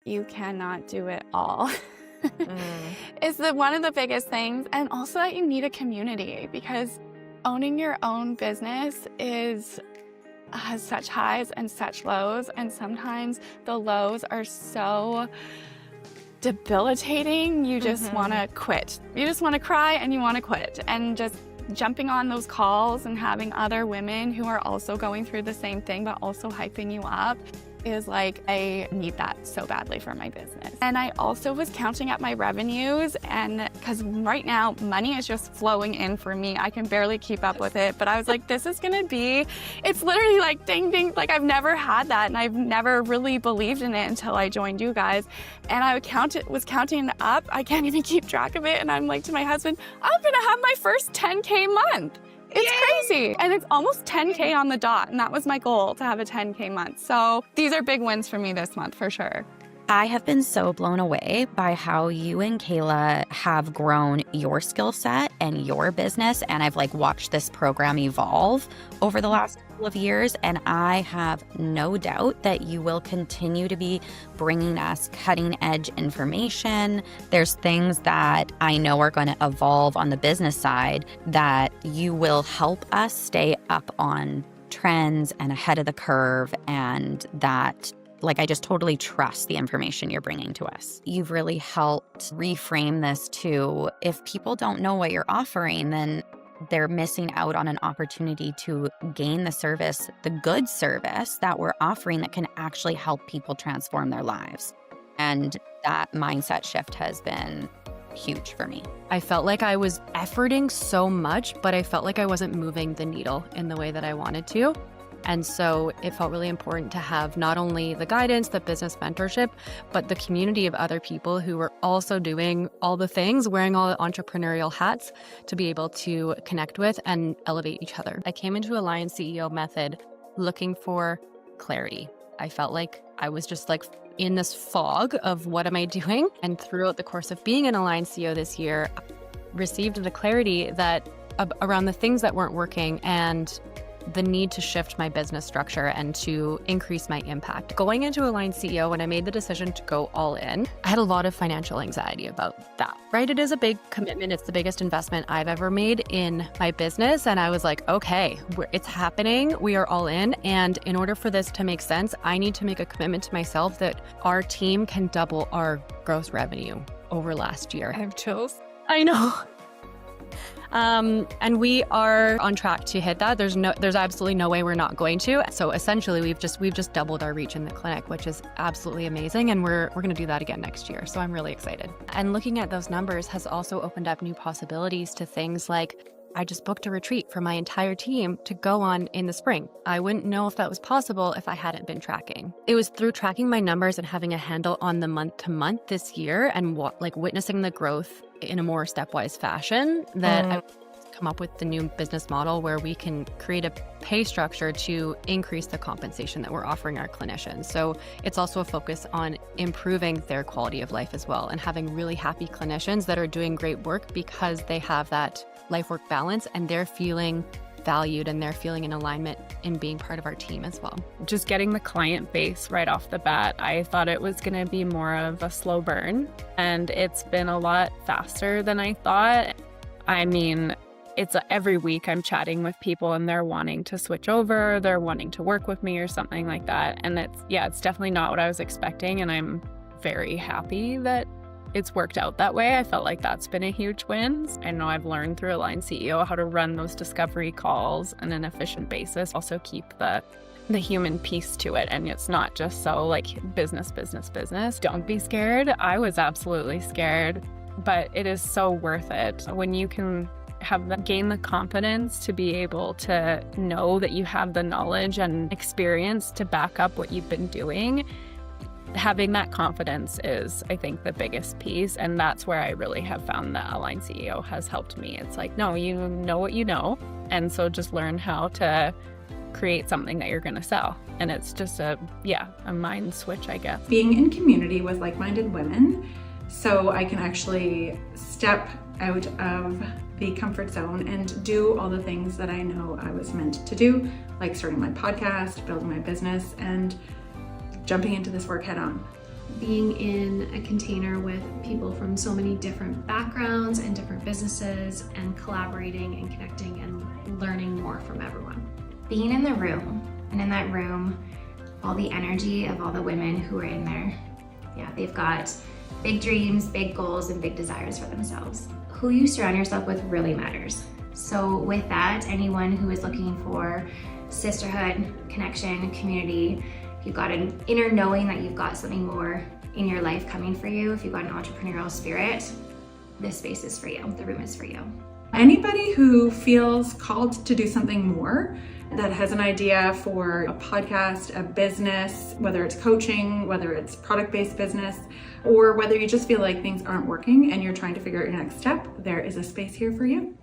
you cannot do it all. Is one of the biggest things. And also that you need a community, because owning your own business has such highs and such lows. And sometimes the lows are so debilitating. You just want to quit. You just want to cry and you want to quit. And just jumping on those calls and having other women who are also going through the same thing, but also hyping you up, is like, I need that so badly for my business. And I also was counting up my revenues, and because right now money is just flowing in for me. I can barely keep up with it, but I was like, this is gonna be, it's literally like ding, ding, like I've never had that, and I've never really believed in it until I joined you guys. And I was counting up, I can't even keep track of it, and I'm like to my husband, I'm gonna have my first 10K month. It's crazy. And it's almost 10K on the dot. And that was my goal, to have a 10K month. So these are big wins for me this month, for sure. I have been so blown away by how you and Kayla have grown your skill set and your business. And I've watched this program evolve over the last couple of years. And I have no doubt that you will continue to be bringing us cutting edge information. There's things that I know are going to evolve on the business side that you will help us stay up on trends and ahead of the curve, and that I just totally trust the information you're bringing to us. You've really helped reframe this to, if people don't know what you're offering, then they're missing out on an opportunity to gain the service, the good service that we're offering that can actually help people transform their lives. And that mindset shift has been huge for me. I felt like I was efforting so much, but I felt like I wasn't moving the needle in the way that I wanted to. And so it felt really important to have not only the guidance, the business mentorship, but the community of other people who were also doing all the things, wearing all the entrepreneurial hats, to be able to connect with and elevate each other. I came into Align CEO Method looking for clarity. I felt like I was just in this fog of what am I doing? And throughout the course of being an Align CEO this year, I received the clarity that around the things that weren't working and the need to shift my business structure and to increase my impact. Going into Align CEO, when I made the decision to go all in, I had a lot of financial anxiety about that, right? It is a big commitment. It's the biggest investment I've ever made in my business. And I was like, okay, it's happening. We are all in. And in order for this to make sense, I need to make a commitment to myself that our team can double our gross revenue over last year. I have chills. I know. And we are on track to hit that. There's absolutely no way we're not going to. So essentially we've just doubled our reach in the clinic, which is absolutely amazing. And we're going to do that again next year. So I'm really excited. And looking at those numbers has also opened up new possibilities to things like, I just booked a retreat for my entire team to go on in the spring. I wouldn't know if that was possible if I hadn't been tracking. It was through tracking my numbers and having a handle on the month to month this year and witnessing the growth in a more stepwise fashion that I come up with the new business model where we can create a pay structure to increase the compensation that we're offering our clinicians. So it's also a focus on improving their quality of life as well, and having really happy clinicians that are doing great work because they have that life-work balance and they're feeling valued and they're feeling in alignment in being part of our team as well. Just getting the client base right off the bat, I thought it was going to be more of a slow burn, and it's been a lot faster than I thought. I mean, it's every week I'm chatting with people and they're wanting to switch over, they're wanting to work with me or something like that. And it's definitely not what I was expecting. And I'm very happy that it's worked out that way. I felt like that's been a huge win. I know I've learned through Align CEO how to run those discovery calls on an efficient basis. Also keep the human piece to it. And it's not just so business. Don't be scared. I was absolutely scared, but it is so worth it when you can gain the confidence to be able to know that you have the knowledge and experience to back up what you've been doing. Having that confidence is, I think, the biggest piece. And that's where I really have found that Align CEO has helped me. It's no, you know what you know. And so just learn how to create something that you're going to sell. And it's just a mind switch, I guess. Being in community with like-minded women, so I can actually step out of the comfort zone and do all the things that I know I was meant to do, like starting my podcast, building my business, and jumping into this work head on. being in a container with people from so many different backgrounds and different businesses and collaborating and connecting and learning more from everyone. Being in the room, and in that room, all the energy of all the women who are in there. Yeah, they've got big dreams, big goals, and big desires for themselves. Who you surround yourself with really matters. So with that, anyone who is looking for sisterhood, connection, community, if you've got an inner knowing that you've got something more in your life coming for you, if you've got an entrepreneurial spirit, this space is for you, the room is for you. Anybody who feels called to do something more, that has an idea for a podcast, a business, whether it's coaching, whether it's product-based business, or whether you just feel like things aren't working and you're trying to figure out your next step, there is a space here for you.